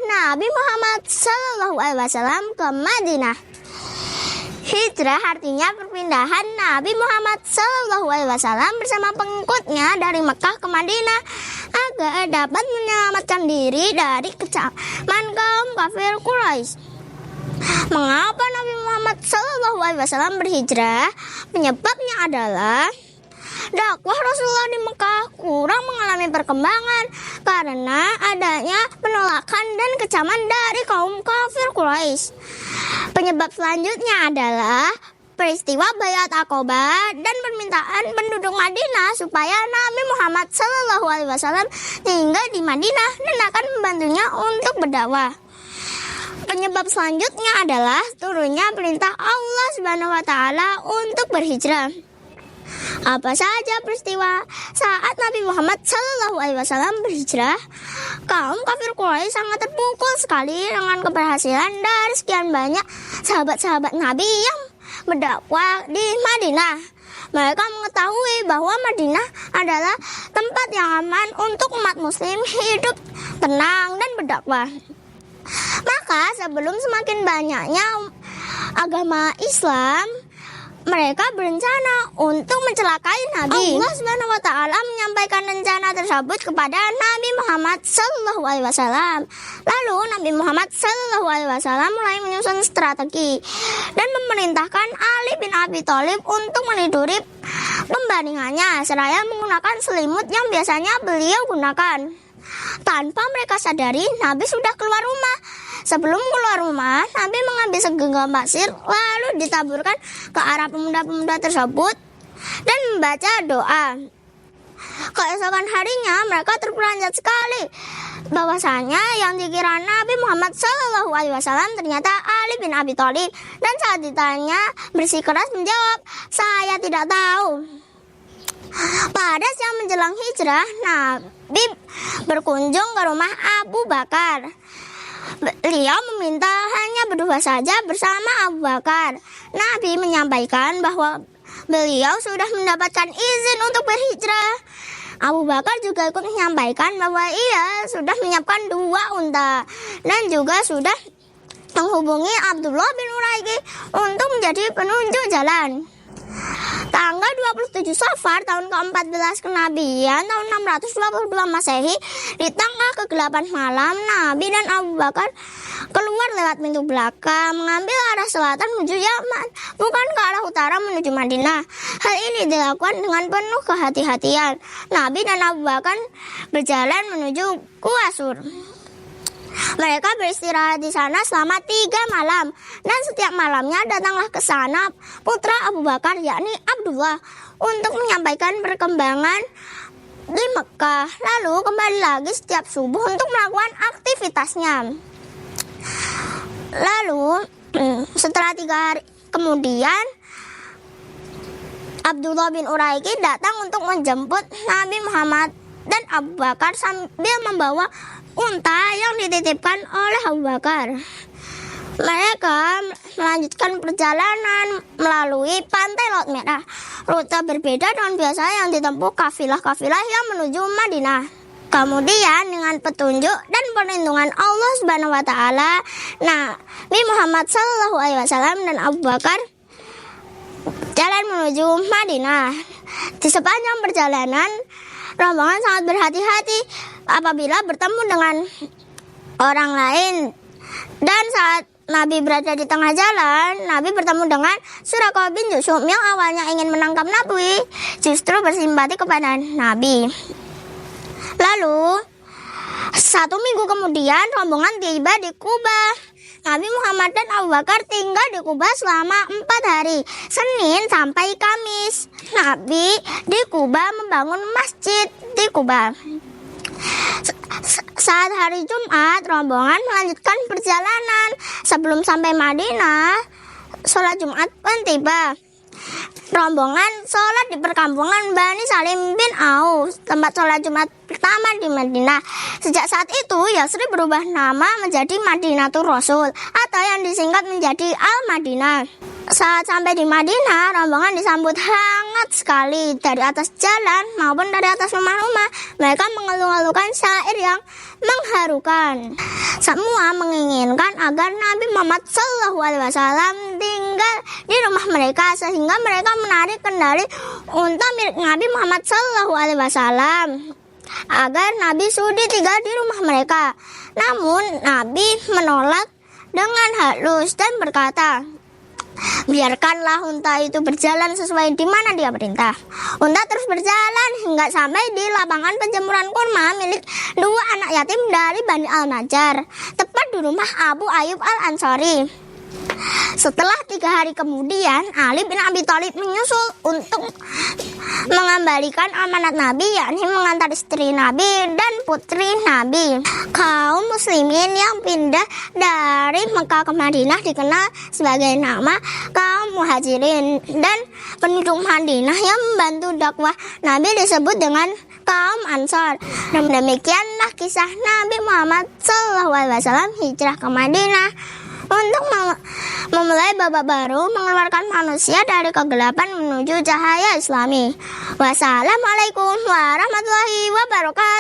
Nabi Muhammad SAW ke Madinah. Hijrah artinya perpindahan Nabi Muhammad SAW bersama pengikutnya dari Mekah ke Madinah agar dapat menyelamatkan diri dari kecaman kaum kafir Quraisy. Mengapa Nabi Muhammad SAW berhijrah? Penyebabnya adalah dakwah Rasulullah di Mekah kurang mengalami perkembangan karena adanya penolakan dan kecaman dari kaum kafir Quraisy. Penyebab selanjutnya adalah peristiwa Baiat Aqabah dan permintaan penduduk Madinah supaya Nabi Muhammad SAW tinggal di Madinah dan akan membantunya untuk berdakwah. Penyebab selanjutnya adalah turunnya perintah Allah Subhanahu wa taala untuk berhijrah. Apa saja peristiwa saat Nabi Muhammad SAW berhijrah? Kaum kafir Quraisy sangat terpukul sekali dengan keberhasilan dari sekian banyak sahabat-sahabat Nabi yang berdakwah di Madinah. Mereka mengetahui bahwa Madinah adalah tempat yang aman untuk umat muslim hidup tenang dan berdakwah. Maka sebelum semakin banyaknya agama Islam, mereka berencana untuk mencelakai Nabi. Allah Subhanahu wa taala menyampaikan rencana tersebut kepada Nabi Muhammad SAW. Lalu Nabi Muhammad SAW mulai menyusun strategi dan memerintahkan Ali bin Abi Thalib untuk meniduri pembaringannya seraya menggunakan selimut yang biasanya beliau gunakan. Tanpa mereka sadari, Nabi sudah keluar rumah. Sebelum keluar rumah, Nabi mengambil segenggam pasir lalu ditaburkan ke arah pemuda-pemuda tersebut dan membaca doa. Keesokan harinya mereka terperanjat sekali bahwasanya yang dikira Nabi Muhammad SAW ternyata Ali bin Abi Thalib, dan saat ditanya bersikeras menjawab, "Saya tidak tahu." Pada siang menjelang hijrah, Nabi berkunjung ke rumah Abu Bakar. Beliau meminta hanya berdua saja bersama Abu Bakar. Nabi menyampaikan bahwa beliau sudah mendapatkan izin untuk berhijrah. Abu Bakar juga ikut menyampaikan bahwa ia sudah menyiapkan 2 unta dan juga sudah menghubungi Abdullah bin Uraiki untuk menjadi penunjuk jalan. Tanggal 27 Safar tahun ke-14 kenabian tahun 622 Masehi, di tengah kegelapan malam, Nabi dan Abu Bakar keluar lewat pintu belakang mengambil arah selatan menuju Yaman, bukan ke arah utara menuju Madinah. Hal ini dilakukan dengan penuh kehati-hatian. Nabi dan Abu Bakar berjalan menuju Gua Sur. Mereka beristirahat di sana selama 3 malam, dan setiap malamnya datanglah ke sana putra Abu Bakar, yakni Abdullah, untuk menyampaikan perkembangan di Mekah, lalu kembali lagi setiap subuh untuk melakukan aktivitasnya. Lalu setelah 3 hari kemudian, Abdullah bin Uraiki datang untuk menjemput Nabi Muhammad dan Abu Bakar sambil membawa unta yang dititipkan oleh Abu Bakar. Mereka melanjutkan perjalanan melalui pantai Laut Merah, rute berbeda dengan biasa yang ditempuh kafilah-kafilah yang menuju Madinah. Kemudian dengan petunjuk dan perlindungan Allah Subhanahu wa taala, Nabi Muhammad SAW dan Abu Bakar jalan menuju Madinah. Di sepanjang perjalanan, rombongan sangat berhati-hati apabila bertemu dengan orang lain. Dan saat Nabi berada di tengah jalan, Nabi bertemu dengan Suraqah bin Jushum yang awalnya ingin menangkap Nabi, justru bersimpati kepada Nabi. Lalu 1 minggu kemudian, rombongan tiba di Kuba. Nabi Muhammad dan Abu Bakar tinggal di Kuba selama 4 hari, Senin sampai Kamis. Nabi di Kuba membangun masjid di Kuba. Saat hari Jumat, rombongan melanjutkan perjalanan. Sebelum sampai Madinah, sholat Jumat pun tiba. Rombongan sholat di perkampungan Bani Salim bin Auf, tempat sholat Jumat pertama di Madinah. Sejak saat itu, Yasrib berubah nama menjadi Madinatul Rasul, atau yang disingkat menjadi Al-Madinah. Saat sampai di Madinah, rombongan disambut hangat sekali dari atas jalan maupun dari atas rumah-rumah. Mereka mengeluh-elukan syair yang mengharukan. Semua menginginkan agar Nabi Muhammad SAW tinggal di rumah mereka, sehingga mereka menarik kendali unta milik Nabi Muhammad SAW agar Nabi sudi tinggal di rumah mereka. Namun Nabi menolak dengan halus dan berkata, biarkanlah unta itu berjalan sesuai di mana dia perintah. Unta terus berjalan hingga sampai di lapangan penjemuran kurma milik dua anak yatim dari Bani Al-Najjar, tepat di rumah Abu Ayyub Al-Ansari. Setelah 3 hari kemudian, Ali bin Abi Thalib menyusul untuk mengembalikan amanat Nabi, yakni mengantar istri Nabi dan putri Nabi. Kaum muslimin yang pindah dari Mekah ke Madinah dikenal sebagai nama kaum muhajirin, dan penduduk Madinah yang membantu dakwah Nabi disebut dengan kaum Ansor. Dan demikianlah kisah Nabi Muhammad SAW hijrah ke Madinah untuk memulai babak baru, mengeluarkan manusia dari kegelapan menuju cahaya Islami. Wassalamualaikum warahmatullahi wabarakatuh.